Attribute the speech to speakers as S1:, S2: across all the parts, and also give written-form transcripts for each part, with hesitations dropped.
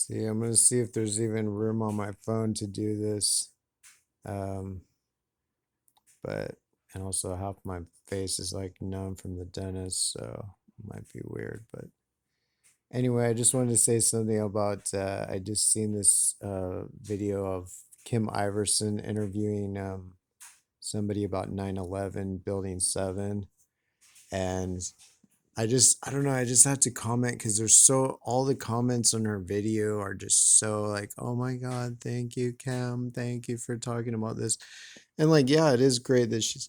S1: See, I'm gonna see if there's even room on my phone to do this. Um, but and also half my face is like numb from the dentist, so it might be weird. But anyway, I just wanted to say something about I just seen this video of Kim Iverson interviewing somebody about 9/11 Building 7, and I don't know, I just have to comment because there's so all the comments on her video are just so like, oh my God, thank you, Cam. Thank you for talking about this. And like, yeah, it is great that she's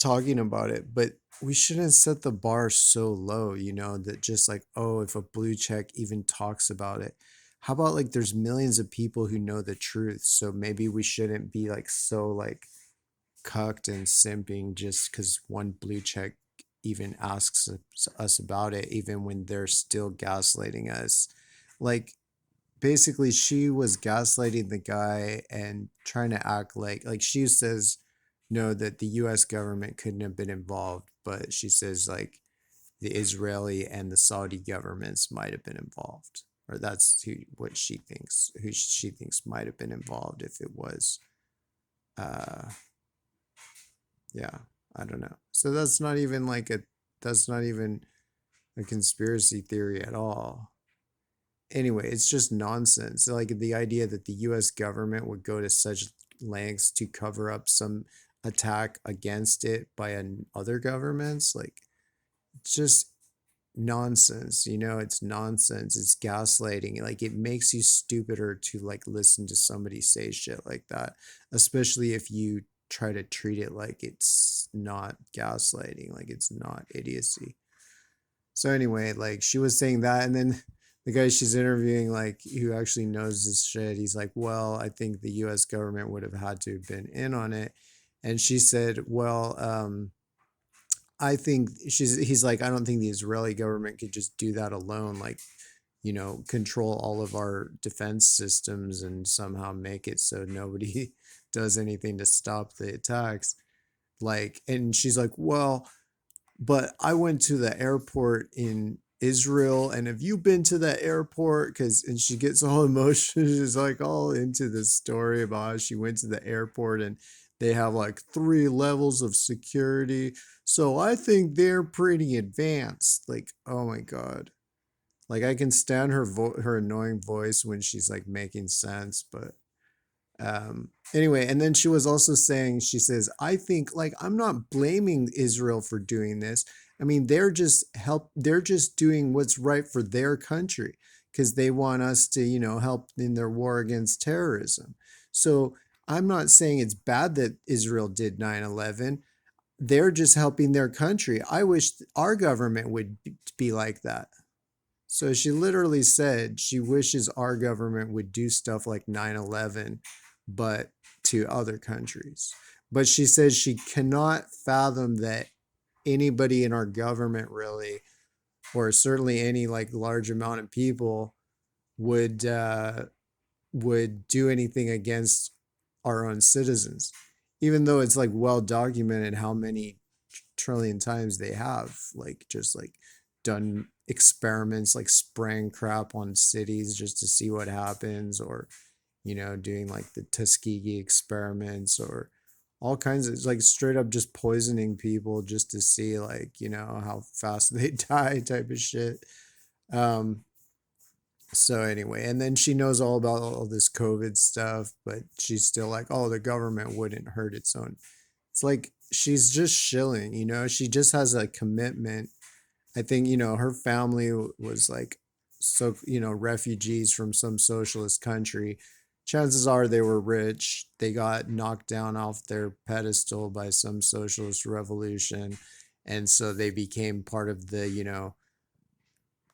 S1: talking about it, but we shouldn't set the bar so low, that just like, oh, if a blue check even talks about it. How about like there's millions of people who know the truth, so maybe we shouldn't be like so like cucked and simping just because one blue check even asks us about it, even when they're still gaslighting us. Like, basically, she was gaslighting the guy and trying to act like she says no, that the US government couldn't have been involved, but she says like the Israeli and the Saudi governments might have been involved. Or that's who she thinks might have been involved if it was uh yeah, I don't know. So that's not even a conspiracy theory at all. Anyway, it's just nonsense. Like the idea that the US government would go to such lengths to cover up some attack against it by other governments, like it's just nonsense. It's nonsense. It's gaslighting. Like it makes you stupider to like listen to somebody say shit like that, especially if you try to treat it like it's not gaslighting, like it's not idiocy. So anyway, like she was saying that, and then the guy she's interviewing, like who actually knows this shit, he's like, "Well, I think the U.S. government would have had to have been in on it," and she said, "Well, I think he's like, I don't think the Israeli government could just do that alone, like, control all of our defense systems and somehow make it so nobody does anything to stop the attacks." Like, and she's like, "Well, but I went to the airport in Israel, and have you been to that airport?" Because and she gets all emotional. She's like all into this story about how she went to the airport and they have like 3 levels of security. So I think they're pretty advanced. Like, oh my God. Like I can stand her annoying voice when she's like making sense, but anyway, and then she was also saying, she says, I think like I'm not blaming Israel for doing this. I mean, they're just doing what's right for their country because they want us to, help in their war against terrorism. So I'm not saying it's bad that Israel did 9/11. They're just helping their country. I wish our government would be like that. So she literally said she wishes our government would do stuff like 9/11, but to other countries. But she says she cannot fathom that anybody in our government really, or certainly any like large amount of people, would do anything against our own citizens, even though it's like well documented how many trillion times they have like just like done experiments like spraying crap on cities just to see what happens, or doing like the Tuskegee experiments, or all kinds of like straight up just poisoning people just to see like how fast they die type of shit. um so anyway, and then she knows all about all this COVID stuff, but she's still like, oh, the government wouldn't hurt its own. It's like she's just shilling, she just has a commitment. I think, her family was like, so, refugees from some socialist country. Chances are they were rich. They got knocked down off their pedestal by some socialist revolution. And so they became part of the,